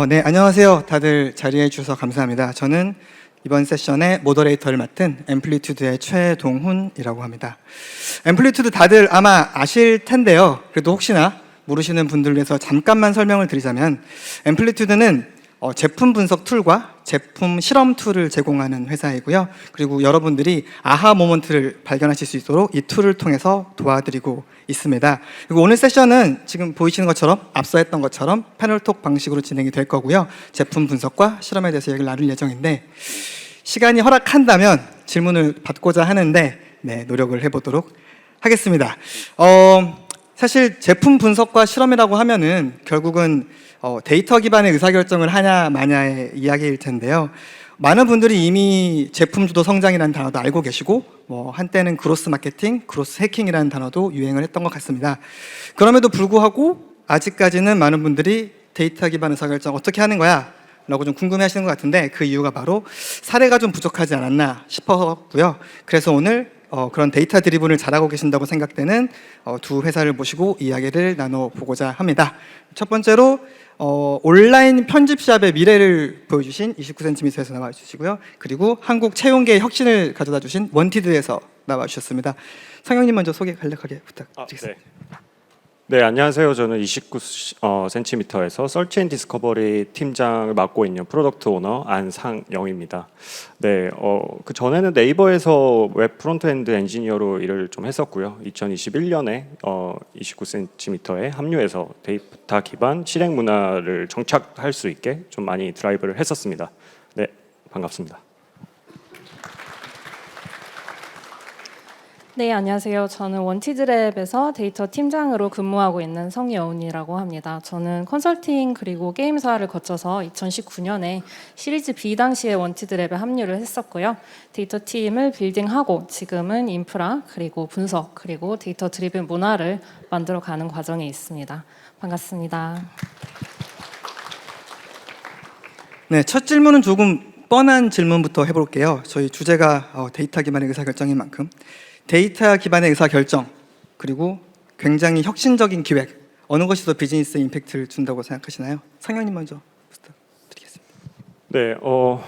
네, 안녕하세요. 다들 자리해 주셔서 감사합니다. 저는 이번 세션의 모더레이터를 맡은 앰플리튜드의 최동훈이라고 합니다. 앰플리튜드 다들 아마 아실 텐데요. 그래도 혹시나 모르시는 분들을 위해서 잠깐만 설명을 드리자면, 앰플리튜드는 제품 분석 툴과 제품 실험 툴을 제공하는 회사이고요. 그리고 여러분들이 아하 모먼트를 발견하실 수 있도록 이 툴을 통해서 도와드리고 있습니다. 그리고 오늘 세션은 지금 보이시는 것처럼 앞서 했던 것처럼 패널톡 방식으로 진행이 될 거고요. 제품 분석과 실험에 대해서 얘기를 나눌 예정인데, 시간이 허락한다면 질문을 받고자 하는데 노력을 해보도록 하겠습니다. 사실 제품 분석과 실험이라고 하면은 결국은 데이터 기반의 의사결정을 하냐 마냐의 이야기일 텐데요. 많은 분들이 이미 제품 주도 성장이라는 단어도 알고 계시고, 한때는 그로스 마케팅, 그로스 해킹이라는 단어도 유행을 했던 것 같습니다. 그럼에도 불구하고 아직까지는 많은 분들이 데이터 기반 의사결정 어떻게 하는 거야? 라고 좀 궁금해 하시는 것 같은데, 그 이유가 바로 사례가 좀 부족하지 않았나 싶었고요. 그래서 오늘 그런 데이터 드리븐을 잘하고 계신다고 생각되는 두 회사를 모시고 이야기를 나눠보고자 합니다. 첫 번째로 온라인 편집샵의 미래를 보여주신 29cm에서 나와주시고요. 그리고 한국 채용계의 혁신을 가져다 주신 원티드에서 나와주셨습니다. 상영님 먼저 소개 간략하게 부탁드리겠습니다. 네, 안녕하세요. 저는 29cm에서 서치 앤 디스커버리 팀장을 맡고 있는 프로덕트 오너 안상영입니다. 네, 그 전에는 네이버에서 웹 프론트엔드 엔지니어로 일을 좀 했었고요. 2021년에 29cm에 합류해서 데이터 기반 실행 문화를 정착할 수 있게 좀 많이 드라이브를 했었습니다. 네, 반갑습니다. 네, 안녕하세요. 저는 원티드랩에서 데이터 팀장으로 근무하고 있는 성여운이라고 합니다. 저는 컨설팅 그리고 게임사를 거쳐서 2019년에 시리즈 B 당시에 원티드랩에 합류를 했었고요. 데이터 팀을 빌딩하고 지금은 인프라 그리고 분석 그리고 데이터 드리븐 문화를 만들어가는 과정에 있습니다. 반갑습니다. 네, 첫 질문은 조금 뻔한 질문부터 해볼게요. 저희 주제가 데이터 기반의 의사결정인 만큼 데이터 기반의 의사결정, 그리고 굉장히 혁신적인 기획, 어느 것이 더 비즈니스에 임팩트를 준다고 생각하시나요? 상영님 먼저 부탁드리겠습니다. 네,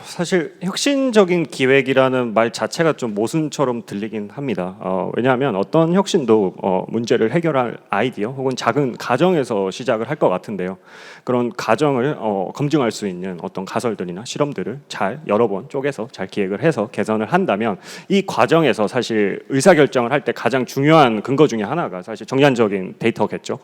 사실 혁신적인 기획이라는 말 자체가 좀 모순처럼 들리긴 합니다. 왜냐하면 어떤 혁신도 문제를 해결할 아이디어 혹은 작은 가정에서 시작을 할 것 같은데요. 그런 가정을 검증할 수 있는 어떤 가설들이나 실험들을 잘 여러 번 쪼개서 잘 기획을 해서 개선을 한다면 이 과정에서 사실 의사결정을 할 때 가장 중요한 근거 중에 하나가 사실 정량적인 데이터겠죠.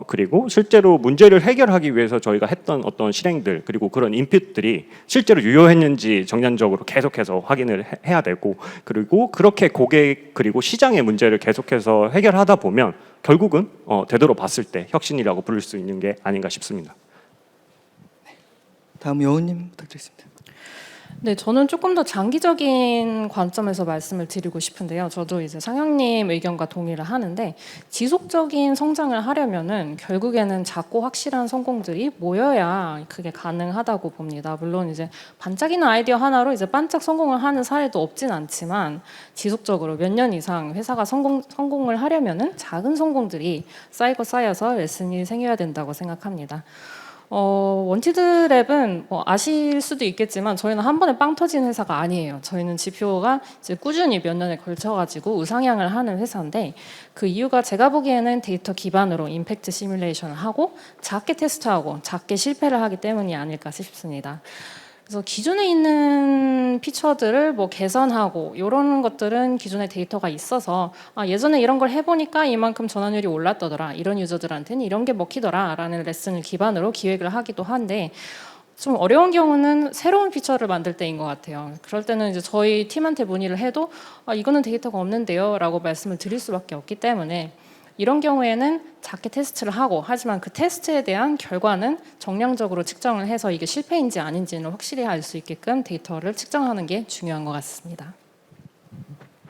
그리고 실제로 문제를 해결하기 위해서 저희가 했던 어떤 실행들 그리고 그런 인풋들이 실제로 유효했는지 정량적으로 계속해서 확인을 해야 되고, 그리고 그렇게 고객 그리고 시장의 문제를 계속해서 해결하다 보면 결국은 되돌아봤을 때 혁신이라고 부를 수 있는 게 아닌가 싶습니다. 다음 여우님 부탁드리겠습니다. 네, 저는 조금 더 장기적인 관점에서 말씀을 드리고 싶은데요. 저도 이제 상영님 의견과 동의를 하는데, 지속적인 성장을 하려면은 결국에는 작고 확실한 성공들이 모여야 그게 가능하다고 봅니다. 물론 이제 반짝이는 아이디어 하나로 이제 반짝 성공을 하는 사례도 없진 않지만, 지속적으로 몇 년 이상 회사가 성공을 하려면은 작은 성공들이 쌓여서 레슨이 생겨야 된다고 생각합니다. 원티드랩은 아실 수도 있겠지만 저희는 한 번에 빵 터진 회사가 아니에요. 저희는 지표가 이제 꾸준히 몇 년에 걸쳐가지고 우상향을 하는 회사인데, 그 이유가 제가 보기에는 데이터 기반으로 임팩트 시뮬레이션을 하고 작게 테스트하고 작게 실패를 하기 때문이 아닐까 싶습니다. 그래서 기존에 있는 피처들을 개선하고 이런 것들은 기존에 데이터가 있어서 예전에 이런 걸 해보니까 이만큼 전환율이 올랐더라, 이런 유저들한테는 이런 게 먹히더라 라는 레슨을 기반으로 기획을 하기도 한데, 좀 어려운 경우는 새로운 피처를 만들 때인 것 같아요. 그럴 때는 이제 저희 팀한테 문의를 해도 이거는 데이터가 없는데요 라고 말씀을 드릴 수밖에 없기 때문에, 이런 경우에는 작게 테스트를 하고, 하지만 그 테스트에 대한 결과는 정량적으로 측정을 해서 이게 실패인지 아닌지는 확실히 알 수 있게끔 데이터를 측정하는 게 중요한 것 같습니다.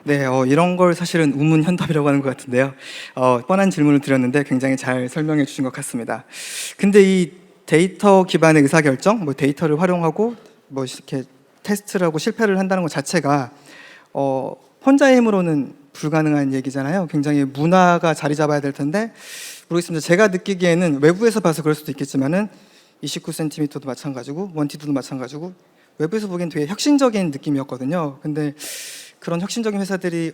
네, 이런 걸 사실은 우문현답이라고 하는 것 같은데요. 뻔한 질문을 드렸는데 굉장히 잘 설명해 주신 것 같습니다. 근데 이 데이터 기반의 의사결정, 데이터를 활용하고 이렇게 테스트를 하고 실패를 한다는 것 자체가 혼자의 힘으로는 불가능한 얘기잖아요. 굉장히 문화가 자리 잡아야 될 텐데, 모르겠습니다. 제가 느끼기에는 외부에서 봐서 그럴 수도 있겠지만은 29cm도 마찬가지고 원티드도 마찬가지고 외부에서 보기엔 되게 혁신적인 느낌이었거든요. 근데 그런 혁신적인 회사들이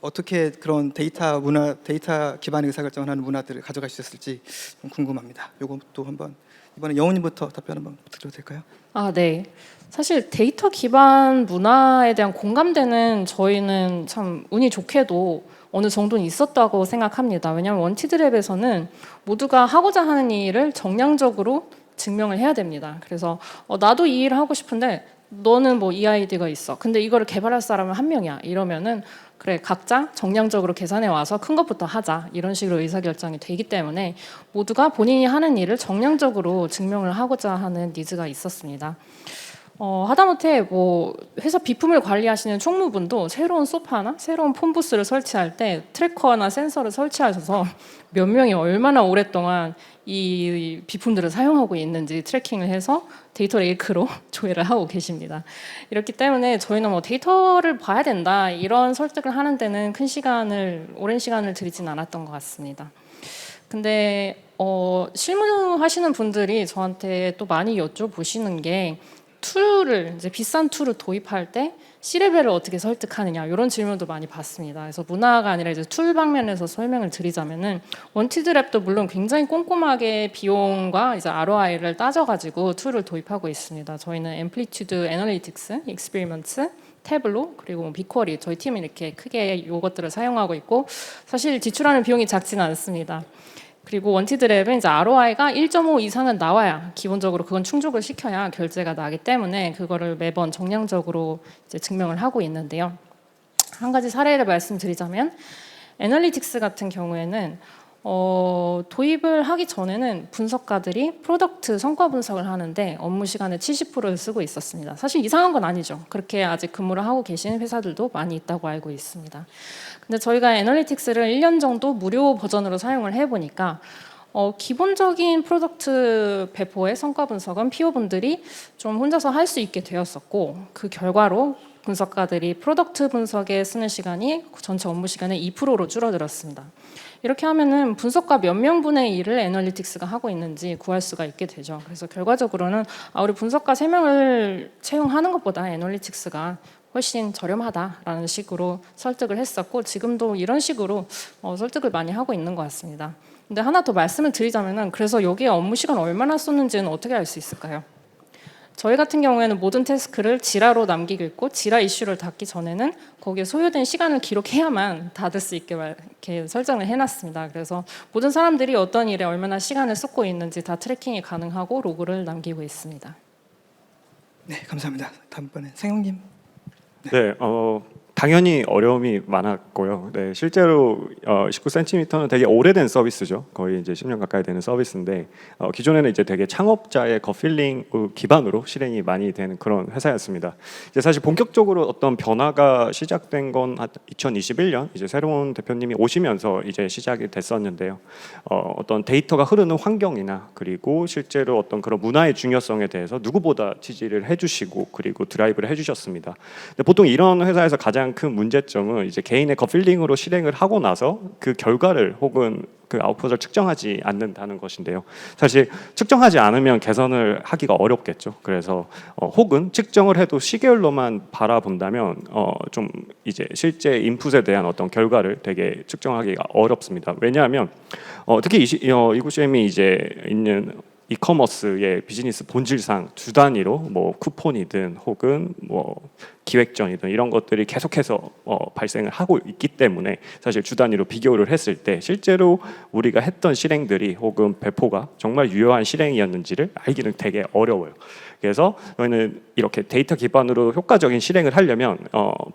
어떻게 그런 데이터 기반의 의사결정을 하는 문화들을 가져갈 수 있을지 좀 궁금합니다. 이것도 한번 이번에 영훈님부터 답변 한번 드려도 될까요? 아, 네. 사실 데이터 기반 문화에 대한 공감대는 저희는 참 운이 좋게도 어느 정도는 있었다고 생각합니다. 왜냐하면 원티드랩에서는 모두가 하고자 하는 일을 정량적으로 증명을 해야 됩니다. 그래서 나도 이 일을 하고 싶은데 너는 뭐 이 아이디가 있어. 근데 이거를 개발할 사람은 한 명이야. 이러면은 그래 각자 정량적으로 계산해 와서 큰 것부터 하자. 이런 식으로 의사결정이 되기 때문에 모두가 본인이 하는 일을 정량적으로 증명을 하고자 하는 니즈가 있었습니다. 하다못해 뭐 회사 비품을 관리하시는 총무분도 새로운 소파나 새로운 폰부스를 설치할 때 트래커나 센서를 설치하셔서 몇 명이 얼마나 오랫동안 이 비품들을 사용하고 있는지 트래킹을 해서 데이터 레이크로 조회를 하고 계십니다. 이렇기 때문에 저희는 뭐 데이터를 봐야 된다 이런 설득을 하는 데는 오랜 시간을 들이진 않았던 것 같습니다. 근데 실무하시는 분들이 저한테 또 많이 여쭤보시는 게 이제 비싼 툴을 도입할 때 C레벨을 어떻게 설득하느냐 이런 질문도 많이 받습니다. 그래서 문화가 아니라 이제 툴 방면에서 설명을 드리자면은 원티드랩도 물론 굉장히 꼼꼼하게 비용과 이제 ROI를 따져가지고 툴을 도입하고 있습니다. 저희는 앰플리튜드 애널리틱스, 익스피리먼트, 태블로 그리고 빅쿼리 저희 팀은 이렇게 크게 이것들을 사용하고 있고 사실 지출하는 비용이 작지는 않습니다. 그리고 원티드랩은 이제 ROI가 1.5 이상은 나와야 기본적으로 그건 충족을 시켜야 결제가 나기 때문에 그거를 매번 정량적으로 이제 증명을 하고 있는데요. 한 가지 사례를 말씀드리자면 애널리틱스 같은 경우에는 도입을 하기 전에는 분석가들이 프로덕트 성과 분석을 하는데 업무 시간의 70%를 쓰고 있었습니다. 사실 이상한 건 아니죠. 그렇게 아직 근무를 하고 계시는 회사들도 많이 있다고 알고 있습니다. 근데 저희가 애널리틱스를 1년 정도 무료 버전으로 사용을 해보니까 기본적인 프로덕트 배포의 성과 분석은 PO분들이 좀 혼자서 할 수 있게 되었었고 그 결과로 분석가들이 프로덕트 분석에 쓰는 시간이 전체 업무 시간의 2%로 줄어들었습니다. 이렇게 하면은 분석가 몇 명분의 일을 애널리틱스가 하고 있는지 구할 수가 있게 되죠. 그래서 결과적으로는 우리 분석가 3명을 채용하는 것보다 애널리틱스가 훨씬 저렴하다라는 식으로 설득을 했었고 지금도 이런 식으로 설득을 많이 하고 있는 것 같습니다. 근데 하나 더 말씀을 드리자면은 그래서 여기에 업무 시간 얼마나 썼는지는 어떻게 알 수 있을까요? 저희 같은 경우에는 모든 태스크를 지라로 남기고 있고 지라 이슈를 닫기 전에는 거기에 소요된 시간을 기록해야만 닫을 수 있게 이렇게 설정을 해놨습니다. 그래서 모든 사람들이 어떤 일에 얼마나 시간을 쏟고 있는지 다 트래킹이 가능하고 로그를 남기고 있습니다. 네, 감사합니다. 다음번에 상영님. 네, 당연히 어려움이 많았고요. 네, 실제로 19cm는 되게 오래된 서비스죠. 거의 이제 10년 가까이 되는 서비스인데 기존에는 이제 되게 창업자의 겉필링 기반으로 실행이 많이 되는 그런 회사였습니다. 이제 사실 본격적으로 어떤 변화가 시작된 건 2021년 이제 새로운 대표님이 오시면서 이제 시작이 됐었는데요. 어떤 데이터가 흐르는 환경이나 그리고 실제로 어떤 그런 문화의 중요성에 대해서 누구보다 지지를 해주시고 그리고 드라이브를 해주셨습니다. 근데 보통 이런 회사에서 가장 큰 문제점은 이제 개인의 겉필링으로 실행을 하고 나서 그 결과를 혹은 그 아웃풋을 측정하지 않는다는 것인데요. 사실 측정하지 않으면 개선을 하기가 어렵겠죠. 그래서 혹은 측정을 해도 시계열로만 바라본다면 좀 이제 실제 인풋에 대한 어떤 결과를 되게 측정하기가 어렵습니다. 왜냐하면 특히 이구시엠이 이제 있는 이커머스의 비즈니스 본질상 주 단위로 뭐 쿠폰이든 혹은 뭐 기획전이든 이런 것들이 계속해서 발생을 하고 있기 때문에 사실 주 단위로 비교를 했을 때 실제로 우리가 했던 실행들이 혹은 배포가 정말 유효한 실행이었는지를 알기는 되게 어려워요. 그래서 저희는 이렇게 데이터 기반으로 효과적인 실행을 하려면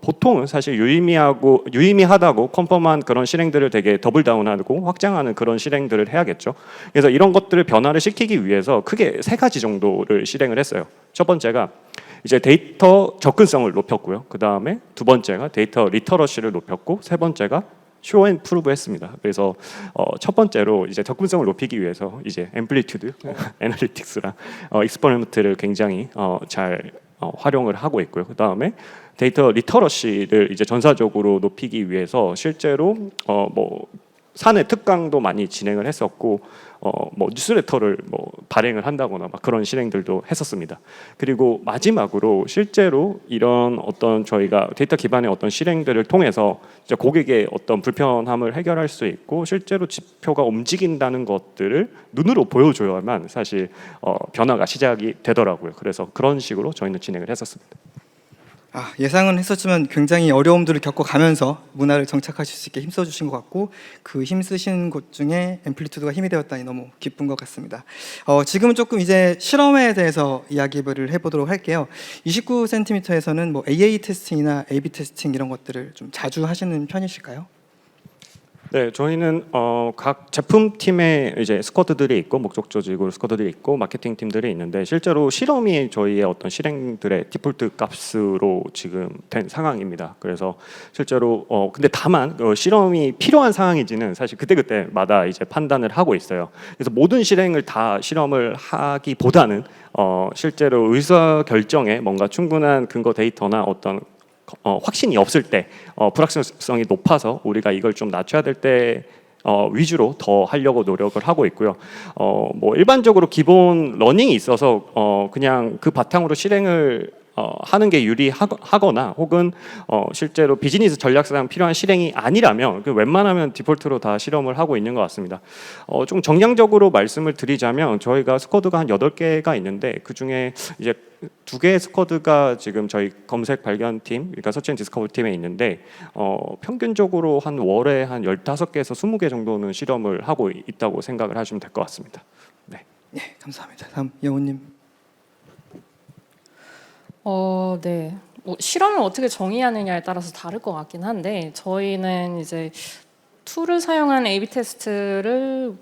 보통은 사실 유의미하다고 컨펌한 그런 실행들을 되게 더블 다운하고 확장하는 그런 실행들을 해야겠죠. 그래서 이런 것들을 변화를 시키기 위해서 크게 3가지 정도를 실행을 했어요. 첫 번째가 이제 데이터 접근성을 높였고요. 그 다음에 두 번째가 데이터 리터러시를 높였고 세 번째가 쇼 앤 프루브 했습니다. 그래서 첫 번째로 이제 접근성을 높이기 위해서 이제 앰플리튜드 애널리틱스랑 익스퍼리먼트를 굉장히 잘 활용을 하고 있고요. 그 다음에 데이터 리터러시를 이제 전사적으로 높이기 위해서 실제로 뭐 사내 특강도 많이 진행을 했었고 뭐 뉴스레터를 뭐 발행을 한다거나 막 그런 실행들도 했었습니다. 그리고 마지막으로 실제로 이런 어떤 저희가 데이터 기반의 어떤 실행들을 통해서 이제 고객의 어떤 불편함을 해결할 수 있고 실제로 지표가 움직인다는 것들을 눈으로 보여줘야만 사실 변화가 시작이 되더라고요. 그래서 그런 식으로 저희는 진행을 했었습니다. 예상은 했었지만 굉장히 어려움들을 겪어가면서 문화를 정착하실 수 있게 힘써주신 것 같고 그 힘쓰신 곳 중에 앰플리튜드가 힘이 되었다니 너무 기쁜 것 같습니다. 지금은 조금 이제 실험에 대해서 이야기를 해보도록 할게요. 29cm에서는 뭐 AA 테스팅이나 AB 테스팅 이런 것들을 좀 자주 하시는 편이실까요? 네, 저희는 각 제품 팀에 이제 스쿼드들이 있고 목적 조직으로 스쿼드들이 있고 마케팅 팀들이 있는데 실제로 실험이 저희의 어떤 실행들의 디폴트 값으로 지금 된 상황입니다. 그래서 실제로 근데 다만 실험이 필요한 상황인지는 사실 그때그때마다 이제 판단을 하고 있어요. 그래서 모든 실행을 다 실험을 하기보다는 실제로 의사 결정에 뭔가 충분한 근거 데이터나 어떤 확신이 없을 때 불확실성이 높아서 우리가 이걸 좀 낮춰야 될 때 위주로 더 하려고 노력을 하고 있고요. 뭐 일반적으로 기본 러닝이 있어서 그냥 그 바탕으로 실행을 하는 게 유리하거나 혹은 실제로 비즈니스 전략상 필요한 실행이 아니라면 웬만하면 디폴트로 다 실험을 하고 있는 것 같습니다. 좀 정량적으로 말씀을 드리자면 저희가 스쿼드가 한 8개가 있는데 그중에 이제 2개의 스쿼드가 지금 저희 검색 발견팀, 그러니까 서치 앤 디스커버리 팀에 있는데 평균적으로 한 월에 한 15개에서 20개 정도는 실험을 하고 있다고 생각을 하시면 될 것 같습니다. 네. 네, 감사합니다. 다음 영훈님. 네. 뭐 실험을 어떻게 정의하느냐에 따라서 다를 것 같긴 한데 저희는 이제 툴을 사용한 A/B 테스트를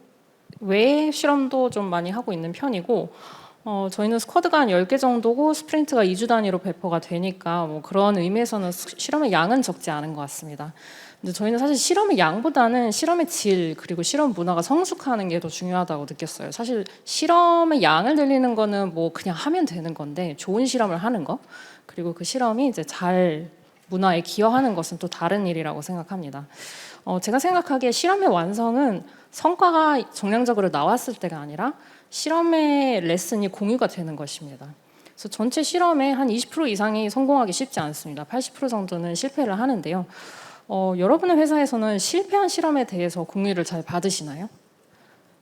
외에 실험도 좀 많이 하고 있는 편이고 저희는 스쿼드가 한 10개 정도고 스프린트가 2주 단위로 배포가 되니까 뭐 그런 의미에서는 실험의 양은 적지 않은 것 같습니다. 근데 저희는 사실 실험의 양보다는 실험의 질 그리고 실험 문화가 성숙하는 게 더 중요하다고 느꼈어요. 사실 실험의 양을 늘리는 거는 뭐 그냥 하면 되는 건데 좋은 실험을 하는 거 그리고 그 실험이 이제 잘 문화에 기여하는 것은 또 다른 일이라고 생각합니다. 제가 생각하기에 실험의 완성은 성과가 정량적으로 나왔을 때가 아니라 실험의 레슨이 공유가 되는 것입니다. 그래서 전체 실험의 한 20% 이상이 성공하기 쉽지 않습니다. 80% 정도는 실패를 하는데요. 여러분의 회사에서는 실패한 실험에 대해서 공유를 잘 받으시나요?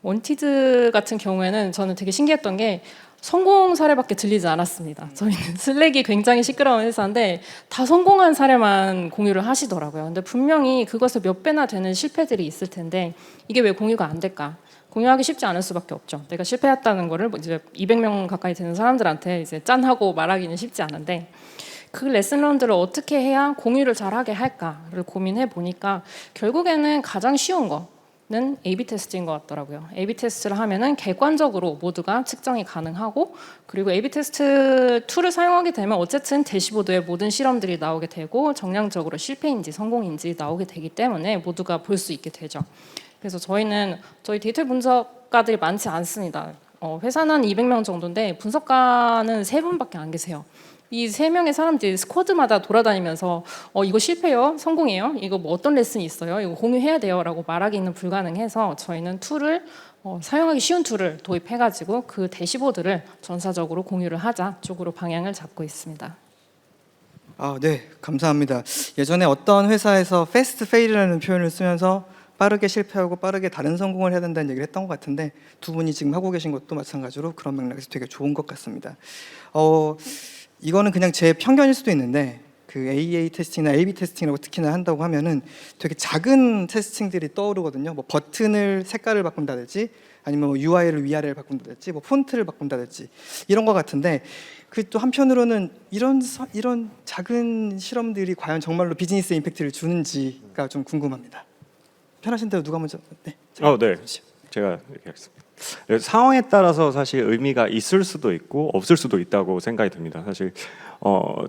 원티드 같은 경우에는 저는 되게 신기했던 게 성공 사례밖에 들리지 않았습니다. 저희는 슬랙이 굉장히 시끄러운 회사인데 다 성공한 사례만 공유를 하시더라고요. 근데 분명히 그것의 몇 배나 되는 실패들이 있을 텐데 이게 왜 공유가 안 될까? 공유하기 쉽지 않을 수밖에 없죠. 내가 실패했다는 거를 이제 200명 가까이 되는 사람들한테 이제 짠하고 말하기는 쉽지 않은데 그 레슨런들을 어떻게 해야 공유를 잘하게 할까를 고민해 보니까 결국에는 가장 쉬운 거는 A/B 테스트인 것 같더라고요. A/B 테스트를 하면은 객관적으로 모두가 측정이 가능하고 그리고 A/B 테스트 툴을 사용하게 되면 어쨌든 대시보드에 모든 실험들이 나오게 되고 정량적으로 실패인지 성공인지 나오게 되기 때문에 모두가 볼 수 있게 되죠. 그래서 저희는 저희 데이터 분석가들이 많지 않습니다. 회사는 한 200명 정도인데 분석가는 3분밖에 안 계세요. 이 3명의 사람들이 스쿼드마다 돌아다니면서 이거 실패요? 성공해요? 이거 뭐 어떤 레슨이 있어요? 이거 공유해야 돼요? 라고 말하기는 불가능해서 저희는 툴을 사용하기 쉬운 툴을 도입해가지고 그 대시보드를 전사적으로 공유를 하자 쪽으로 방향을 잡고 있습니다. 네, 감사합니다. 예전에 어떤 회사에서 패스트 페일이라는 표현을 쓰면서 빠르게 실패하고 빠르게 다른 성공을 해야 된다는 얘기를 했던 것 같은데 두 분이 지금 하고 계신 것도 마찬가지로 그런 맥락에서 되게 좋은 것 같습니다. 이거는 그냥 제 편견일 수도 있는데 그 AA 테스팅이나 AB 테스팅이라고 특히나 한다고 하면은 되게 작은 테스팅들이 떠오르거든요. 뭐 버튼을 색깔을 바꾼다든지 아니면 뭐 UI를 위아래를 바꾼다든지 뭐 폰트를 바꾼다든지 이런 것 같은데 그 또 한편으로는 이런 작은 실험들이 과연 정말로 비즈니스에 임팩트를 주는지가 좀 궁금합니다. 편하신 대로 누가 먼저? 네. 네. 제가 얘기하겠습니다. 상황에 따라서 사실 의미가 있을 수도 있고 없을 수도 있다고 생각이 듭니다. 사실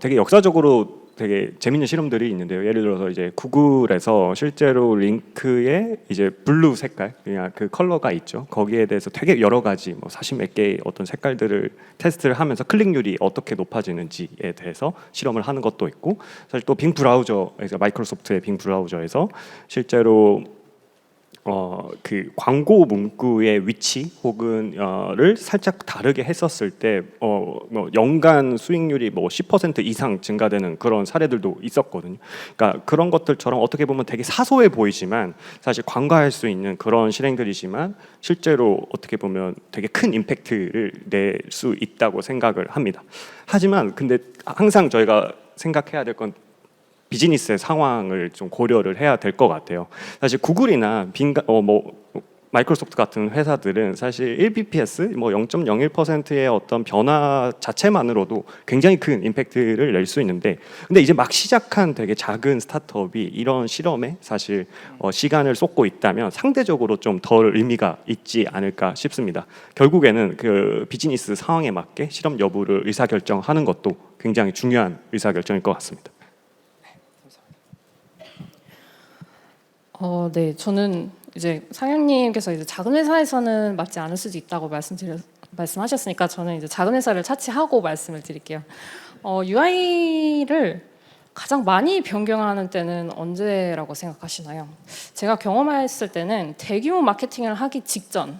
되게 역사적으로 되게 재밌는 실험들이 있는데요. 예를 들어서 이제 구글에서 실제로 링크에 이제 블루 색깔, 그냥 그 컬러가 있죠. 거기에 대해서 되게 여러 가지 뭐 40몇 개의 어떤 색깔들을 테스트를 하면서 클릭률이 어떻게 높아지는지에 대해서 실험을 하는 것도 있고, 사실 또 빙 브라우저, 마이크로소프트의 빙 브라우저에서 실제로 그 광고 문구의 위치 혹은 를 살짝 다르게 했었을 때 뭐 연간 수익률이 뭐 10% 이상 증가되는 그런 사례들도 있었거든요. 그러니까 그런 것들처럼 어떻게 보면 되게 사소해 보이지만 사실 관가할 수 있는 그런 실행들이지만 실제로 어떻게 보면 되게 큰 임팩트를 낼 수 있다고 생각을 합니다. 하지만 근데 항상 저희가 생각해야 될 건 비즈니스의 상황을 좀 고려를 해야 될 것 같아요. 사실 구글이나 마이크로소프트 같은 회사들은 사실 1bps 뭐 0.01%의 어떤 변화 자체만으로도 굉장히 큰 임팩트를 낼 수 있는데, 근데 이제 막 시작한 되게 작은 스타트업이 이런 실험에 사실 시간을 쏟고 있다면 상대적으로 좀 덜 의미가 있지 않을까 싶습니다. 결국에는 그 비즈니스 상황에 맞게 실험 여부를 의사결정하는 것도 굉장히 중요한 의사결정일 것 같습니다. 네, 저는 이제 상현님께서 이제 작은 회사에서는 맞지 않을 수도 있다고 말씀하셨으니까 저는 이제 작은 회사를 차치하고 말씀을 드릴게요. UI를 가장 많이 변경하는 때는 언제라고 생각하시나요? 제가 경험했을 때는 대규모 마케팅을 하기 직전,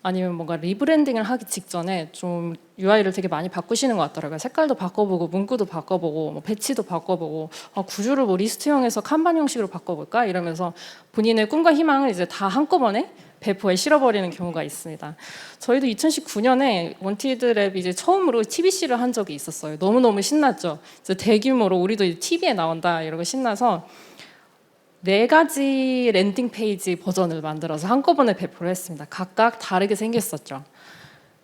아니면 뭔가 리브랜딩을 하기 직전에 좀 UI를 되게 많이 바꾸시는 것 같더라고요. 색깔도 바꿔보고 문구도 바꿔보고 뭐 배치도 바꿔보고 구조를 뭐 리스트형에서 칸반 형식으로 바꿔볼까 이러면서 본인의 꿈과 희망을 이제 다 한꺼번에 배포에 실어버리는 경우가 있습니다. 저희도 2019년에 원티드랩 이제 처음으로 TBC를 한 적이 있었어요. 너무너무 신났죠. 이제 대규모로 우리도 이제 TV에 나온다 이러고 신나서 4가지 랜딩 페이지 버전을 만들어서 한꺼번에 배포를 했습니다. 각각 다르게 생겼었죠.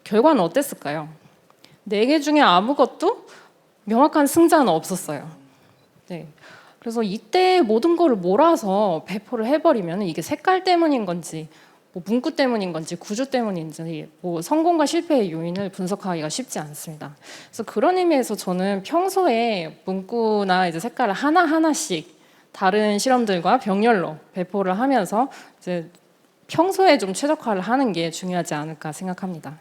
결과는 어땠을까요? 4개 중에 아무것도 명확한 승자는 없었어요. 네. 그래서 이때 모든 거를 몰아서 배포를 해버리면 이게 색깔 때문인 건지 뭐 문구 때문인 건지 구조 때문인지 뭐 성공과 실패의 요인을 분석하기가 쉽지 않습니다. 그래서 그런 의미에서 저는 평소에 문구나 이제 색깔을 하나하나씩 다른 실험들과 병렬로 배포를 하면서 이제 평소에 좀 최적화를 하는 게 중요하지 않을까 생각합니다.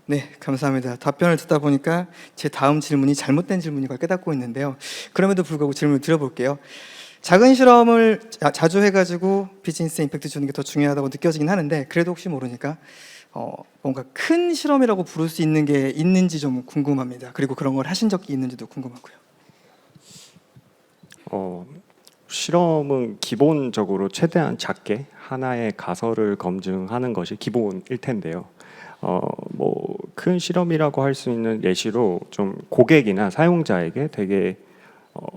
네, 감사합니다. 답변을 듣다 보니까 제 다음 질문이 잘못된 질문인 걸 깨닫고 있는데요. 그럼에도 불구하고 질문을 드려볼게요. 작은 실험을 자주 해가지고 비즈니스 임팩트 주는 게 더 중요하다고 느껴지긴 하는데, 그래도 혹시 모르니까 뭔가 큰 실험이라고 부를 수 있는 게 있는지 좀 궁금합니다. 그리고 그런 걸 하신 적이 있는지도 궁금하고요. 실험은 기본적으로 최대한 작게 하나의 가설을 검증하는 것이 기본일 텐데요. 뭐 큰 실험이라고 할 수 있는 예시로 좀 고객이나 사용자에게 되게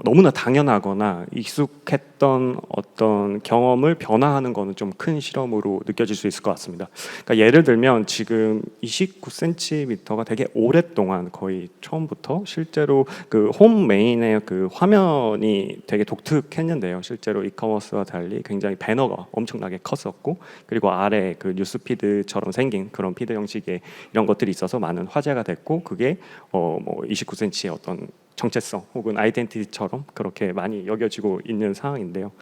너무나 당연하거나 익숙했던 어떤 경험을 변화하는 것은 좀 큰 실험으로 느껴질 수 있을 것 같습니다. 그러니까 예를 들면 지금 29cm가 되게 오랫동안 거의 처음부터 실제로 그 홈 메인의 그 화면이 되게 독특했는데요. 실제로 이커머스와 달리 굉장히 배너가 엄청나게 컸었고, 그리고 아래 그 뉴스피드처럼 생긴 그런 피드 형식의 이런 것들이 있어서 많은 화제가 됐고, 그게 뭐 29cm의 어떤 정체성 혹은 아이덴티티처럼 그렇게 많이 여겨지고 있는 상황인데요.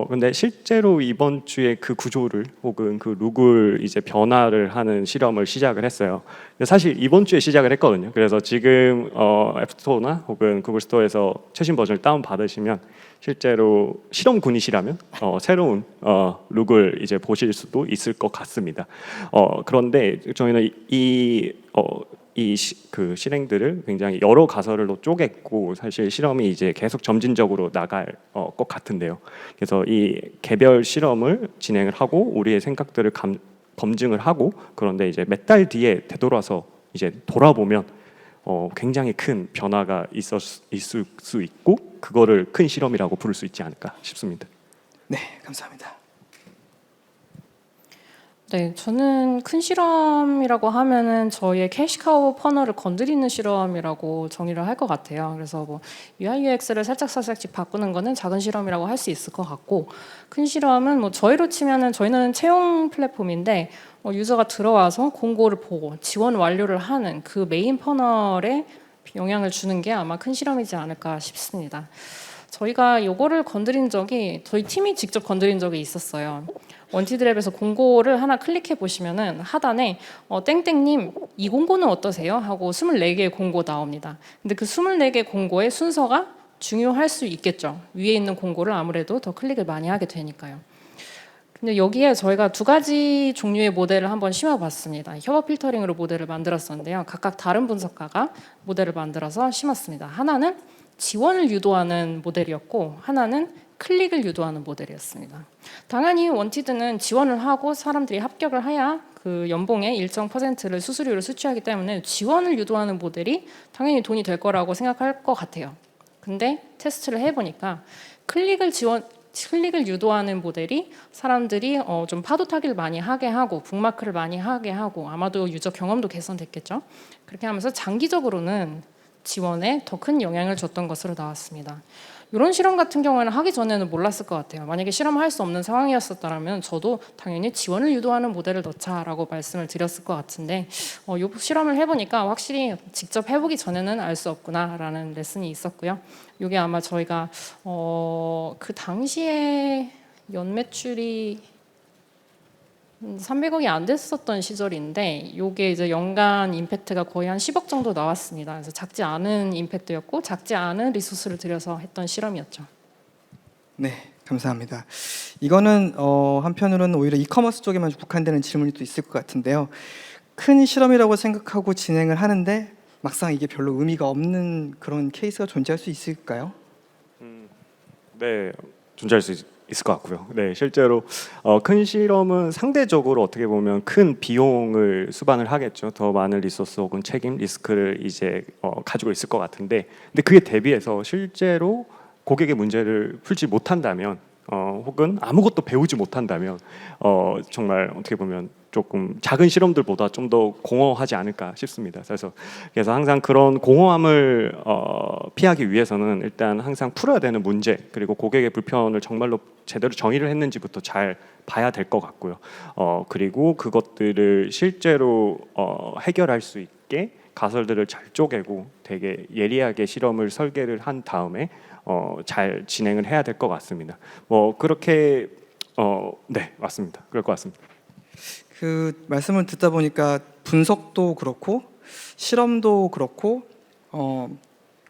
근데 실제로 이번 주에 그 구조를 혹은 그 룩을 이제 변화를 하는 실험을 시작을 했어요. 근데 사실 이번 주에 시작을 했거든요. 그래서 지금 앱스토어나 혹은 구글 스토어에서 최신 버전을 다운 받으시면 실제로 실험군이시라면 새로운 룩을 이제 보실 수도 있을 것 같습니다. 그런데 저희는 그 실행들을 굉장히 여러 가설로 쪼갰고 사실 실험이 이제 계속 점진적으로 나갈 것 같은데요. 그래서 이 개별 실험을 진행을 하고 우리의 생각들을 검증을 하고, 그런데 이제 몇 달 뒤에 되돌아서 이제 돌아보면 굉장히 큰 변화가 있을 수 있고, 그거를 큰 실험이라고 부를 수 있지 않을까 싶습니다. 네, 감사합니다. 네, 저는 큰 실험이라고 하면은 저희의 캐시카우 퍼널을 건드리는 실험이라고 정의를 할 것 같아요. 그래서 뭐 UI UX를 살짝씩 바꾸는 거는 작은 실험이라고 할 수 있을 것 같고, 큰 실험은 뭐 저희로 치면은 저희는 채용 플랫폼인데 유저가 들어와서 공고를 보고 지원 완료를 하는 그 메인 퍼널에 영향을 주는 게 아마 큰 실험이지 않을까 싶습니다. 저희가 요거를 건드린 적이 저희 팀이 직접 건드린 적이 있었어요. 원티드랩에서 공고를 하나 클릭해 보시면은 하단에 땡땡님 이 공고는 어떠세요? 하고 24개의 공고 나옵니다. 근데 그 24개 공고의 순서가 중요할 수 있겠죠. 위에 있는 공고를 아무래도 더 클릭을 많이 하게 되니까요. 근데 여기에 저희가 두 가지 종류의 모델을 한번 심어봤습니다. 협업 필터링으로 모델을 만들었었는데요. 각각 다른 분석가가 모델을 만들어서 심었습니다. 하나는 지원을 유도하는 모델이었고 하나는 클릭을 유도하는 모델이었습니다. 당연히 원티드는 지원을 하고 사람들이 합격을 해야 그 연봉의 일정 퍼센트를 수수료로 수취하기 때문에 지원을 유도하는 모델이 당연히 돈이 될 거라고 생각할 것 같아요. 근데 테스트를 해보니까 클릭을 유도하는 모델이 사람들이 좀 파도 타기를 많이 하게 하고 북마크를 많이 하게 하고 아마도 유저 경험도 개선됐겠죠. 그렇게 하면서 장기적으로는 지원에 더 큰 영향을 줬던 것으로 나왔습니다. 이런 실험 같은 경우에는 하기 전에는 몰랐을 것 같아요. 만약에 실험할 수 없는 상황이었었다면 저도 당연히 지원을 유도하는 모델을 넣자라고 말씀을 드렸을 것 같은데 이 실험을 해보니까 확실히 직접 해보기 전에는 알 수 없구나라는 레슨이 있었고요. 이게 아마 저희가 그 당시에 연매출이 300억이 안 됐었던 시절인데 이게 이제 연간 임팩트가 거의 한 10억 정도 나왔습니다. 그래서 작지 않은 임팩트였고 작지 않은 리소스를 들여서 했던 실험이었죠. 네, 감사합니다. 이거는 한편으로는 오히려 이커머스 쪽에만 국한되는 질문이 또 있을 것 같은데요. 큰 실험이라고 생각하고 진행을 하는데 막상 이게 별로 의미가 없는 그런 케이스가 존재할 수 있을까요? 네, 존재할 수 있을 것 같고요. 네, 실제로 큰 실험은 상대적으로 어떻게 보면 큰 비용을 수반을 하겠죠. 더 많은 리소스 혹은 책임, 리스크를 이제 가지고 있을 것 같은데, 근데 그에 대비해서 실제로 고객의 문제를 풀지 못한다면, 혹은 아무것도 배우지 못한다면, 정말 어떻게 보면 조금 작은 실험들보다 좀 더 공허하지 않을까 싶습니다. 그래서 항상 그런 공허함을 피하기 위해서는 일단 항상 풀어야 되는 문제 그리고 고객의 불편을 정말로 제대로 정의를 했는지부터 잘 봐야 될 것 같고요. 그리고 그것들을 실제로 해결할 수 있게 가설들을 잘 쪼개고 되게 예리하게 실험을 설계를 한 다음에 잘 진행을 해야 될 것 같습니다. 그렇게 네, 맞습니다. 그럴 것 같습니다. 그 말씀을 듣다 보니까 분석도 그렇고 실험도 그렇고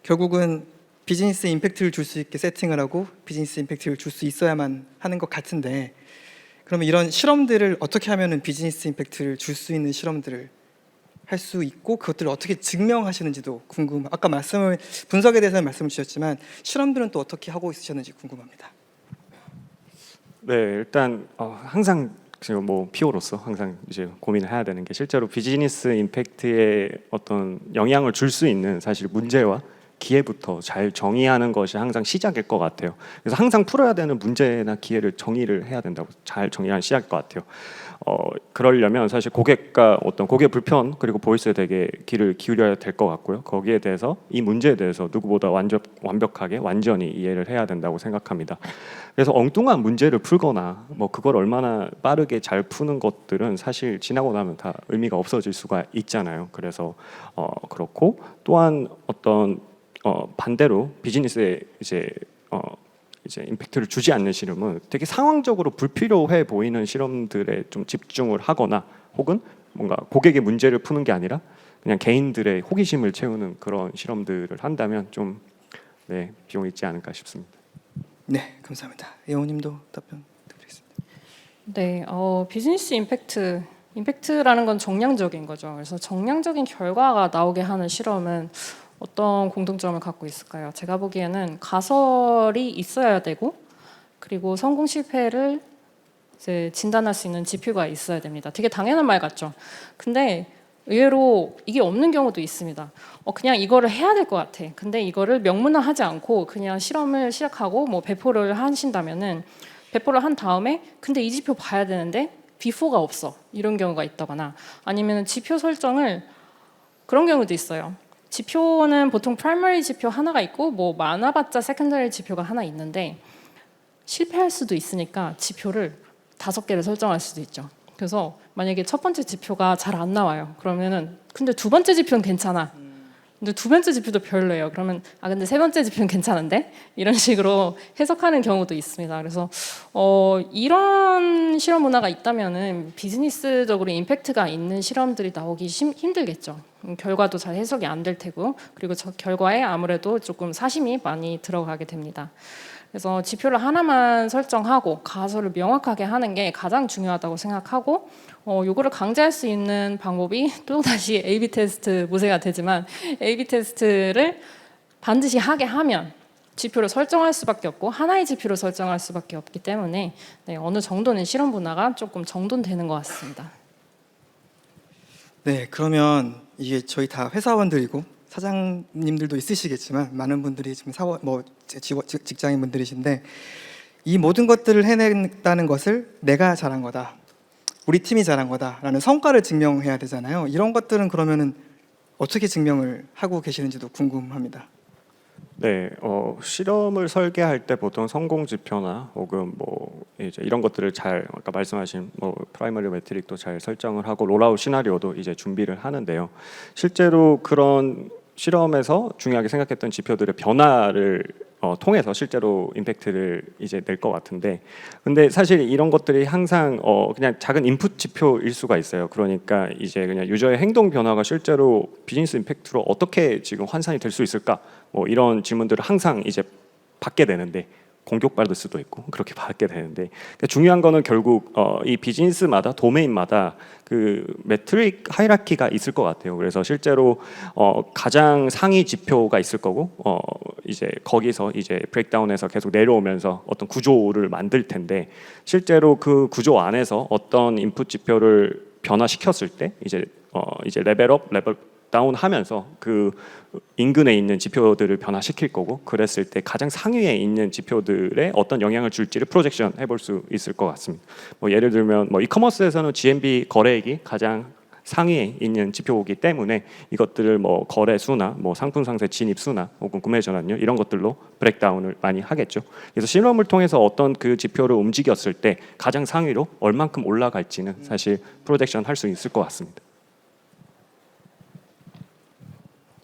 결국은 비즈니스 임팩트를 줄 수 있게 세팅을 하고 비즈니스 임팩트를 줄 수 있어야만 하는 것 같은데, 그러면 이런 실험들을 어떻게 하면은 비즈니스 임팩트를 줄 수 있는 실험들을 할 수 있고 그것들을 어떻게 증명하시는지도 궁금해요. 아까 분석에 대해서는 말씀을 주셨지만 실험들은 또 어떻게 하고 있으셨는지 궁금합니다. 네, 일단 항상 지금 PO로서 항상 이제 고민을 해야 되는 게 실제로 비즈니스 임팩트에 어떤 영향을 줄 수 있는 사실 문제와 기회부터 잘 정의하는 것이 항상 시작일 것 같아요. 그래서 항상 풀어야 되는 문제나 기회를 정의를 해야 된다고, 잘 정의하는 시작일 것 같아요. 그러려면 사실 고객과 어떤 고객 불편 그리고 보이스에 되게 귀를 기울여야 될 것 같고요. 거기에 대해서 이 문제에 대해서 누구보다 완벽하게 완전히 이해를 해야 된다고 생각합니다. 그래서 엉뚱한 문제를 풀거나 그걸 얼마나 빠르게 잘 푸는 것들은 사실 지나고 나면 다 의미가 없어질 수가 있잖아요. 그래서 그렇고 또한 어떤 반대로 비즈니스에 이제 임팩트를 주지 않는 실험은 되게 상황적으로 불필요해 보이는 실험들에 좀 집중을 하거나 혹은 뭔가 고객의 문제를 푸는 게 아니라 그냥 개인들의 호기심을 채우는 그런 실험들을 한다면 좀 비용이 있지 않을까 싶습니다. 네, 감사합니다. 예원님도 답변 드리겠습니다. 네, 비즈니스 임팩트라는 건 정량적인 거죠. 그래서 정량적인 결과가 나오게 하는 실험은 어떤 공통점을 갖고 있을까요? 제가 보기에는 가설이 있어야 되고 그리고 성공 실패를 이제 진단할 수 있는 지표가 있어야 됩니다. 되게 당연한 말 같죠? 근데 의외로 이게 없는 경우도 있습니다. 그냥 이거를 해야 될 것 같아. 근데 이거를 명문화하지 않고 그냥 실험을 시작하고 배포를 하신다면은 배포를 한 다음에 근데 이 지표 봐야 되는데 비포가 없어. 이런 경우가 있다거나 아니면 지표 설정을 그런 경우도 있어요. 지표는 보통 프라이머리 지표 하나가 있고 많아봤자 세컨더리 지표가 하나 있는데 실패할 수도 있으니까 지표를 5개를 설정할 수도 있죠. 그래서 만약에 첫 번째 지표가 잘 안 나와요. 그러면은 근데 두 번째 지표는 괜찮아. 근데 두 번째 지표도 별로예요. 그러면 근데 세 번째 지표는 괜찮은데? 이런 식으로 해석하는 경우도 있습니다. 그래서 이런 실험 문화가 있다면은 비즈니스적으로 임팩트가 있는 실험들이 나오기 힘들겠죠. 결과도 잘 해석이 안 될 테고 그리고 저 결과에 아무래도 조금 사심이 많이 들어가게 됩니다. 그래서 지표를 하나만 설정하고 가설을 명확하게 하는 게 가장 중요하다고 생각하고 요거를 강제할 수 있는 방법이 또 다시 A/B 테스트 모세가 되지만 A/B 테스트를 반드시 하게 하면 지표를 설정할 수밖에 없고 하나의 지표를 설정할 수밖에 없기 때문에 네, 어느 정도는 실험 문화가 조금 정돈되는 것 같습니다. 네, 그러면 이게 저희 다 회사원들이고 사장님들도 있으시겠지만 많은 분들이 지금 직장인 분들이신데 이 모든 것들을 해냈다는 것을 내가 잘한 거다, 우리 팀이 잘한 거다라는 성과를 증명해야 되잖아요. 이런 것들은 그러면은 어떻게 증명을 하고 계시는지도 궁금합니다. 네, 실험을 설계할 때 보통 성공 지표나 혹은 뭐 이제 이런 것들을 잘 아까 말씀하신 뭐 프라이머리 매트릭도 잘 설정을 하고 롤아웃 시나리오도 이제 준비를 하는데요. 실제로 그런 실험에서 중요하게 생각했던 지표들의 변화를 통해서 실제로 임팩트를 이제 낼 것 같은데, 근데 사실 이런 것들이 항상 그냥 작은 인풋 지표일 수가 있어요. 그러니까 이제 그냥 유저의 행동 변화가 실제로 비즈니스 임팩트로 어떻게 지금 환산이 될 수 있을까? 뭐 이런 질문들을 항상 이제 받게 되는데, 공격받을 수도 있고 그렇게 받게 되는데, 그러니까 중요한 거는 결국 이 비즈니스마다 도메인마다 그 매트릭 하이라키가 있을 것 같아요. 그래서 실제로 가장 상위 지표가 있을 거고 이제 거기서 이제 브레이크다운해서 계속 내려오면서 어떤 구조를 만들 텐데, 실제로 그 구조 안에서 어떤 인풋 지표를 변화시켰을 때 이제 레벨업, 레벨 다운 하면서 그 인근에 있는 지표들을 변화시킬 거고, 그랬을 때 가장 상위에 있는 지표들에 어떤 영향을 줄지를 프로젝션 해볼 수 있을 것 같습니다. 뭐 예를 들면 뭐 이커머스에서는 GMV 거래액이 가장 상위에 있는 지표이기 때문에 이것들을 뭐 거래 수나 뭐 상품 상세 진입 수나 혹은 구매 전환율 이런 것들로 브레이크다운을 많이 하겠죠. 그래서 실험을 통해서 어떤 그 지표를 움직였을 때 가장 상위로 얼만큼 올라갈지는 사실 프로젝션 할 수 있을 것 같습니다.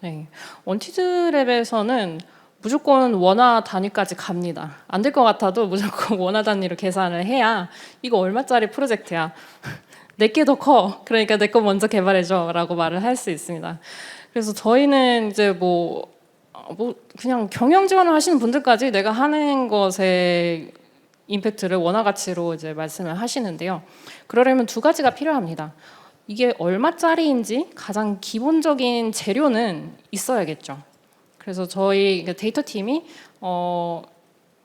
네, 원티드랩에서는 무조건 원화 단위까지 갑니다. 안 될 것 같아도 무조건 원화 단위로 계산을 해야 이거 얼마짜리 프로젝트야, 내게 더 커, 그러니까 내 거 먼저 개발해줘라고 말을 할 수 있습니다. 그래서 저희는 이제 뭐 그냥 경영 지원을 하시는 분들까지 내가 하는 것의 임팩트를 원화 가치로 이제 말씀을 하시는데요. 그러려면 두 가지가 필요합니다. 이게 얼마짜리인지 가장 기본적인 재료는 있어야겠죠. 그래서 저희 데이터 팀이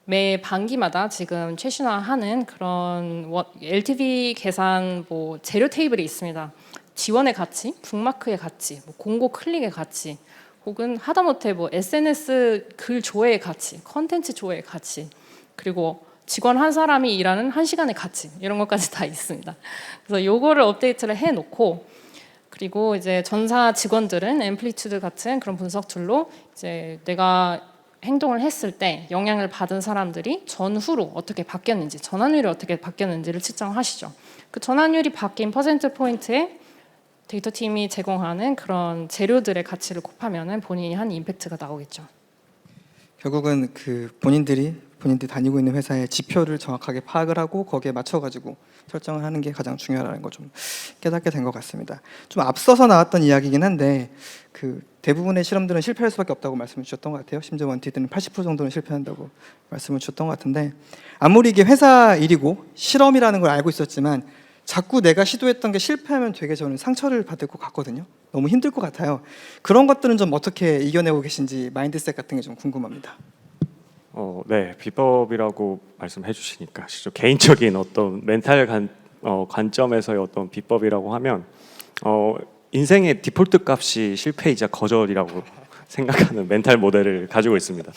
매 반기마다 지금 최신화하는 그런 LTV 계산 뭐 재료 테이블이 있습니다. 지원의 가치, 북마크의 가치, 뭐 공고 클릭의 가치, 혹은 하다못해 뭐 SNS 글 조회의 가치, 컨텐츠 조회의 가치, 그리고 직원 한 사람이 일하는 한 시간의 가치, 이런 것까지 다 있습니다. 그래서 요거를 업데이트를 해놓고, 그리고 이제 전사 직원들은 앰플리튜드 같은 그런 분석 툴로 이제 내가 행동을 했을 때 영향을 받은 사람들이 전후로 어떻게 바뀌었는지, 전환율이 어떻게 바뀌었는지를 측정하시죠. 그 전환율이 바뀐 퍼센트 포인트에 데이터 팀이 제공하는 그런 재료들의 가치를 곱하면은 본인이 한 임팩트가 나오겠죠. 결국은 그 본인들이 다니고 있는 회사의 지표를 정확하게 파악을 하고 거기에 맞춰가지고 설정을 하는 게 가장 중요하다는 걸 좀 깨닫게 된 것 같습니다. 좀 앞서서 나왔던 이야기긴 한데 그 대부분의 실험들은 실패할 수밖에 없다고 말씀을 주셨던 것 같아요. 심지어 원티드는 80% 정도는 실패한다고 말씀을 주셨던 것 같은데, 아무리 이게 회사 일이고 실험이라는 걸 알고 있었지만 자꾸 내가 시도했던 게 실패하면 되게 저는 상처를 받을 것 같거든요. 너무 힘들 것 같아요. 그런 것들은 좀 어떻게 이겨내고 계신지 마인드셋 같은 게 좀 궁금합니다. 네, 비법이라고 말씀해 주시니까 진짜 개인적인 어떤 멘탈 관점에서의 어떤 비법이라고 하면 인생의 디폴트 값이 실패이자 거절이라고 생각하는 멘탈 모델을 가지고 있습니다.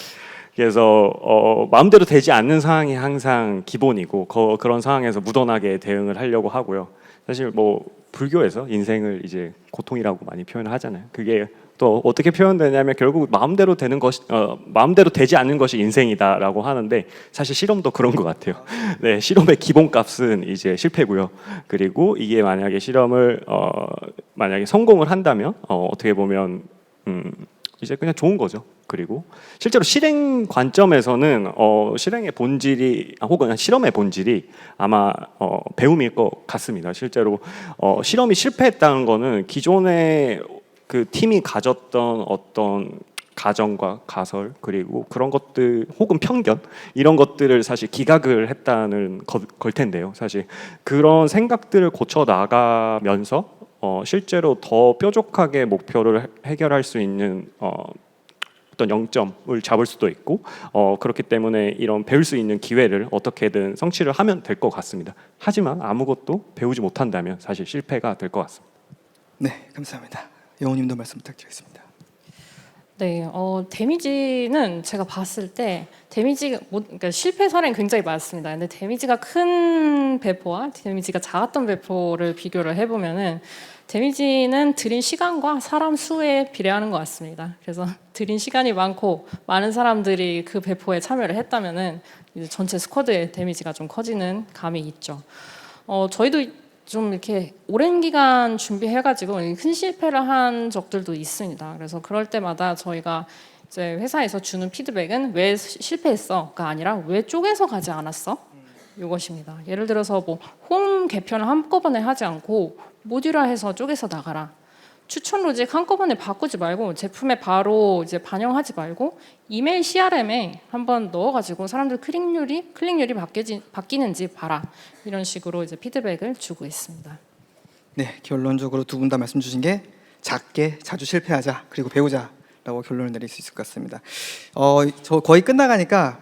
그래서 마음대로 되지 않는 상황이 항상 기본이고 그런 상황에서 무던하게 대응을 하려고 하고요. 사실 뭐 불교에서 인생을 이제 고통이라고 많이 표현을 하잖아요. 그게 또 어떻게 표현되냐면 결국 마음대로 되지 않는 것이 인생이다라고 하는데, 사실 실험도 그런 것 같아요. 네, 실험의 기본값은 이제 실패고요. 그리고 이게 만약에 실험을 만약에 성공을 한다면 어떻게 보면 이제 그냥 좋은 거죠. 그리고 실제로 실행 관점에서는 실행의 본질이 혹은 실험의 본질이 아마 배움일 것 같습니다. 실제로 실험이 실패했다는 거는 기존의 그 팀이 가졌던 어떤 가정과 가설 그리고 그런 것들 혹은 편견 이런 것들을 사실 기각을 했다는 걸 텐데요. 사실 그런 생각들을 고쳐 나가면서 실제로 더 뾰족하게 목표를 해결할 수 있는 어떤 영점을 잡을 수도 있고 그렇기 때문에 이런 배울 수 있는 기회를 어떻게든 성취를 하면 될 것 같습니다. 하지만 아무것도 배우지 못한다면 사실 실패가 될 것 같습니다. 네, 감사합니다. 영호님도 말씀 부탁드리겠습니다. 네, 데미지는 제가 봤을 때 그러니까 실패 사례는 굉장히 많습니다. 근데 데미지가 큰 배포와 데미지가 작았던 배포를 비교를 해보면은 데미지는 들인 시간과 사람 수에 비례하는 것 같습니다. 그래서 들인 시간이 많고 많은 사람들이 그 배포에 참여를 했다면은 이제 전체 스쿼드의 데미지가 좀 커지는 감이 있죠. 저희도 좀 이렇게 오랜 기간 준비해가지고 큰 실패를 한 적들도 있습니다. 그래서 그럴 때마다 저희가 이제 회사에서 주는 피드백은 왜 실패했어가 아니라 왜 쪼개서 가지 않았어? 이것입니다. 예를 들어서 뭐 홈 개편을 한꺼번에 하지 않고 모듈화해서 쪼개서 나가라. 추천 로직 한꺼번에 바꾸지 말고 제품에 바로 이제 반영하지 말고 이메일 CRM에 한번 넣어가지고 사람들 클릭률이 바뀌는지 봐라. 이런 식으로 이제 피드백을 주고 있습니다. 네, 결론적으로 두 분 다 말씀 주신 게 작게 자주 실패하자 그리고 배우자라고 결론을 내릴 수 있을 것 같습니다. 저 거의 끝나가니까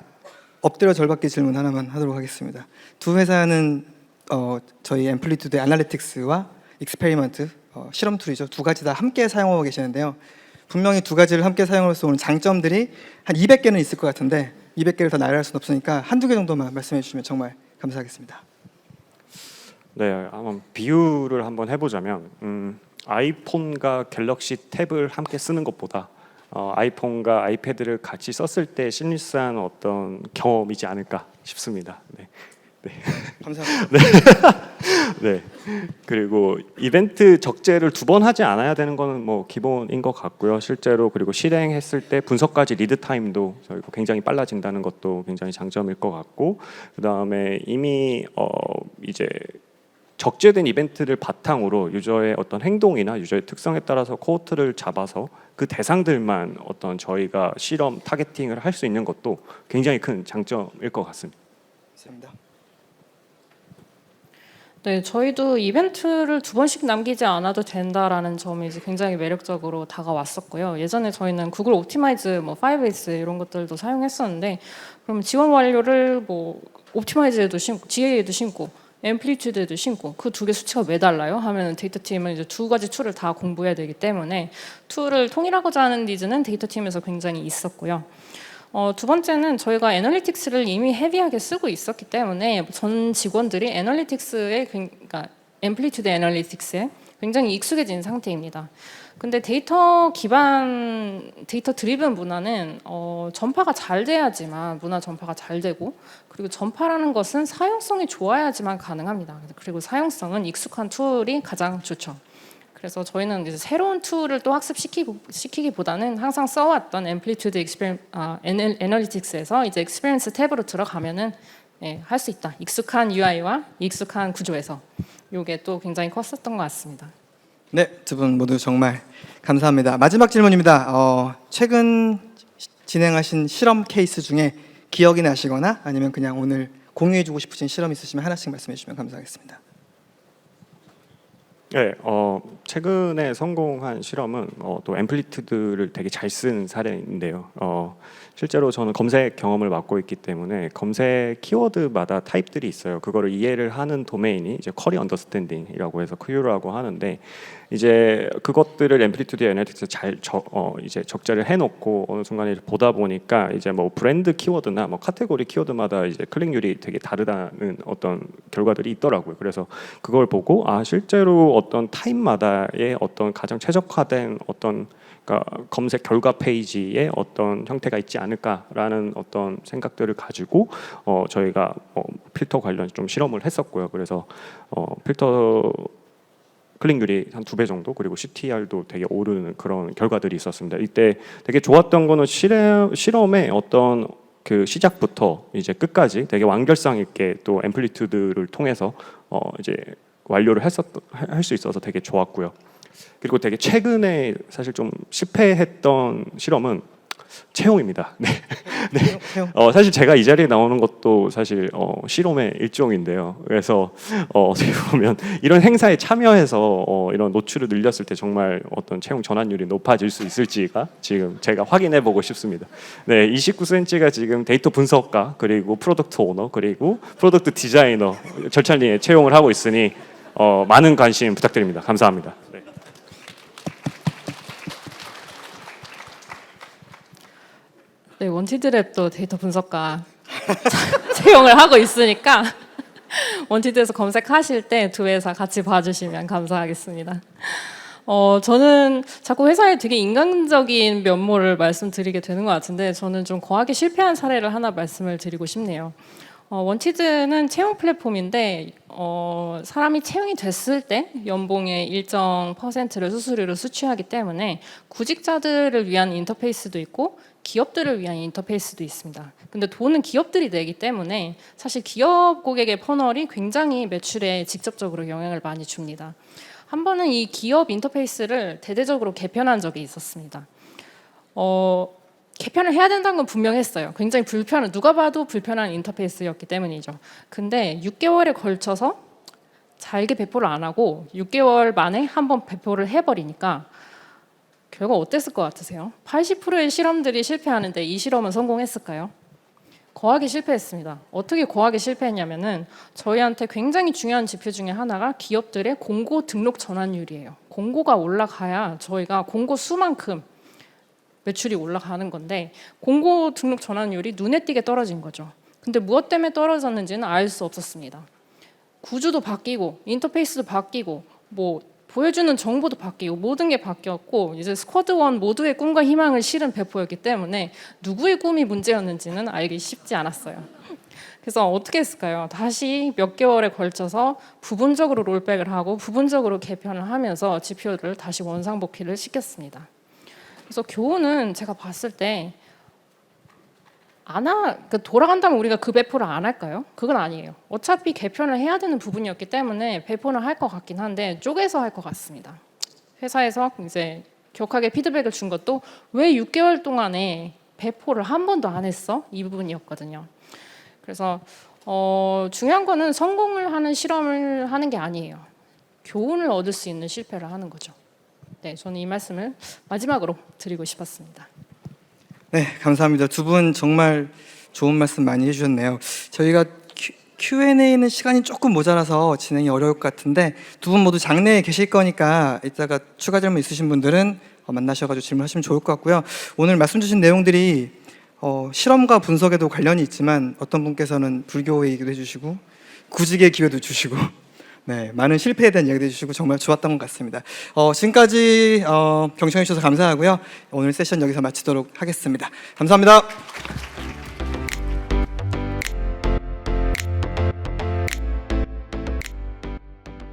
엎드려 절받기 질문 하나만 하도록 하겠습니다. 두 회사는 저희 앰플리튜드 애널리틱스와 익스페리먼트 실험 툴이죠. 두 가지 다 함께 사용하고 계시는데요. 분명히 두 가지를 함께 사용해서 오는 장점들이 한 200개는 있을 것 같은데 200개를 다 나열할 수는 없으니까 한두 개 정도만 말씀해 주시면 정말 감사하겠습니다. 네, 아마 비유를 한번 해보자면 아이폰과 갤럭시 탭을 함께 쓰는 것보다 아이폰과 아이패드를 같이 썼을 때 심리스한 어떤 경험이지 않을까 싶습니다. 네. 감사합니다. 네. 그리고 이벤트 적재를 두 번 하지 않아야 되는 거는 뭐 기본인 것 같고요. 실제로 그리고 실행했을 때 분석까지 리드 타임도 저희가 굉장히 빨라진다는 것도 굉장히 장점일 것 같고, 그 다음에 이미 이제 적재된 이벤트를 바탕으로 유저의 어떤 행동이나 유저의 특성에 따라서 코호트를 잡아서 그 대상들만 어떤 저희가 실험 타겟팅을 할 수 있는 것도 굉장히 큰 장점일 것 같습니다. 감사합니다. 네, 저희도 이벤트를 두 번씩 남기지 않아도 된다라는 점이 이제 굉장히 매력적으로 다가왔었고요. 예전에 저희는 구글 옵티마이즈, 뭐 5S 이런 것들도 사용했었는데, 그럼 지원 완료를 뭐 옵티마이즈에도 심고, GA에도 심고, 앰플리튜드에도 심고, 그 두 개 수치가 왜 달라요? 하면 데이터 팀은 이제 두 가지 툴을 다 공부해야 되기 때문에 툴을 통일하고자 하는 니즈는 데이터 팀에서 굉장히 있었고요. 두 번째는 저희가 애널리틱스를 이미 헤비하게 쓰고 있었기 때문에 전 직원들이 애널리틱스에, 그러니까 앰플리튜드 애널리틱스에 굉장히 익숙해진 상태입니다. 근데 데이터 기반, 데이터 드리븐 문화는 전파가 잘 돼야지만 문화 전파가 잘 되고, 그리고 전파라는 것은 사용성이 좋아야지만 가능합니다. 그리고 사용성은 익숙한 툴이 가장 좋죠. 그래서 저희는 이제 새로운 툴을 또 학습시키기보다는 항상 써왔던 앰플리튜드 애널리틱스에서 이제 익스피리언스 탭으로 들어가면은 할 수 있다. 익숙한 UI와 익숙한 구조에서 이게 또 굉장히 컸었던 것 같습니다. 네, 두 분 모두 정말 감사합니다. 마지막 질문입니다. 최근 진행하신 실험 케이스 중에 기억이 나시거나 아니면 그냥 오늘 공유해주고 싶으신 실험 있으시면 하나씩 말씀해 주시면 감사하겠습니다. 네, 최근에 성공한 실험은 또 앰플리튜드를 되게 잘 쓴 사례인데요. 실제로 저는 검색 경험을 맡고 있기 때문에 검색 키워드마다 타입들이 있어요. 그거를 이해를 하는 도메인이 이제 쿼리 언더스탠딩이라고 해서 QU라고 하는데, 이제 그것들을 앰플리튜드 애널리틱스 잘 이제 적재를 해놓고 어느 순간에 보다 보니까 이제 뭐 브랜드 키워드나 뭐 카테고리 키워드마다 이제 클릭률이 되게 다르다는 어떤 결과들이 있더라고요. 그래서 그걸 보고 실제로 어떤 타입마다의 어떤 가장 최적화된 어떤 그러니까 검색 결과 페이지에 어떤 형태가 있지 않을까라는 어떤 생각들을 가지고 저희가 필터 관련 좀 실험을 했었고요. 그래서 필터 클릭률이 한 2배 정도, 그리고 CTR도 되게 오르는 그런 결과들이 있었습니다. 이때 되게 좋았던 거는 실험의 어떤 그 시작부터 이제 끝까지 되게 완결성 있게 또 앰플리튜드를 통해서 이제 완료를 할 수 있어서 되게 좋았고요. 그리고 되게 최근에 사실 좀 실패했던 실험은 채용입니다. 네. 채용. 사실 제가 이 자리에 나오는 것도 사실 실험의 일종인데요. 그래서 어떻게 보면 이런 행사에 참여해서 이런 노출을 늘렸을 때 정말 어떤 채용 전환율이 높아질 수 있을지가 지금 제가 확인해 보고 싶습니다. 네, 29cm가 지금 데이터 분석가 그리고 프로덕트 오너 그리고 프로덕트 디자이너 절찬리에 채용을 하고 있으니 많은 관심 부탁드립니다. 감사합니다. 네. 네, 원티드랩도 데이터 분석가 채용을 하고 있으니까 원티드에서 검색하실 때 두 회사 같이 봐주시면 감사하겠습니다. 저는 자꾸 회사의 되게 인간적인 면모를 말씀드리게 되는 것 같은데 저는 좀 거하게 실패한 사례를 하나 말씀을 드리고 싶네요. 원티드는 채용 플랫폼인데 사람이 채용이 됐을 때 연봉의 일정 퍼센트를 수수료로 수취하기 때문에 구직자들을 위한 인터페이스도 있고 기업들을 위한 인터페이스도 있습니다. 근데 돈은 기업들이 내기 때문에 사실 기업 고객의 퍼널이 굉장히 매출에 직접적으로 영향을 많이 줍니다. 한 번은 이 기업 인터페이스를 대대적으로 개편한 적이 있었습니다. 개편을 해야 된다는 건 분명했어요. 굉장히 누가 봐도 불편한 인터페이스였기 때문이죠. 근데 6개월에 걸쳐서 잘게 배포를 안 하고 6개월 만에 한 번 배포를 해버리니까 결과 어땠을 것 같으세요? 80%의 실험들이 실패하는데 이 실험은 성공했을까요? 거하게 실패했습니다. 어떻게 거하게 실패했냐면은 저희한테 굉장히 중요한 지표 중에 하나가 기업들의 공고 등록 전환율이에요. 공고가 올라가야 저희가 공고 수만큼 매출이 올라가는 건데 공고 등록 전환율이 눈에 띄게 떨어진 거죠. 근데 무엇 때문에 떨어졌는지는 알 수 없었습니다. 구조도 바뀌고 인터페이스도 바뀌고 뭐 보여주는 정보도 바뀌고 모든 게 바뀌었고 이제 스쿼드 1 모두의 꿈과 희망을 실은 배포였기 때문에 누구의 꿈이 문제였는지는 알기 쉽지 않았어요. 그래서 어떻게 했을까요? 다시 몇 개월에 걸쳐서 부분적으로 롤백을 하고 부분적으로 개편을 하면서 지표를 다시 원상복귀를 시켰습니다. 그래서 교훈은 제가 봤을 때 돌아간다면 우리가 그 배포를 안 할까요? 그건 아니에요. 어차피 개편을 해야 되는 부분이었기 때문에 배포는 할 것 같긴 한데 쪼개서 할 것 같습니다. 회사에서 이제 격하게 피드백을 준 것도 왜 6개월 동안에 배포를 한 번도 안 했어? 이 부분이었거든요. 그래서 중요한 거는 성공을 하는 실험을 하는 게 아니에요. 교훈을 얻을 수 있는 실패를 하는 거죠. 네, 저는 이 말씀을 마지막으로 드리고 싶었습니다. 네, 감사합니다. 두 분 정말 좋은 말씀 많이 해주셨네요. 저희가 Q&A는 시간이 조금 모자라서 진행이 어려울 것 같은데 두 분 모두 장내에 계실 거니까 이따가 추가 질문 있으신 분들은 만나셔가지고 질문하시면 좋을 것 같고요. 오늘 말씀 주신 내용들이 실험과 분석에도 관련이 있지만 어떤 분께서는 불교의 얘기도 해주시고 구직의 기회도 주시고 네, 많은 실패에 대한 이야기도 해주시고 정말 좋았던 것 같습니다. 지금까지 경청해 주셔서 감사하고요. 오늘 세션 여기서 마치도록 하겠습니다. 감사합니다.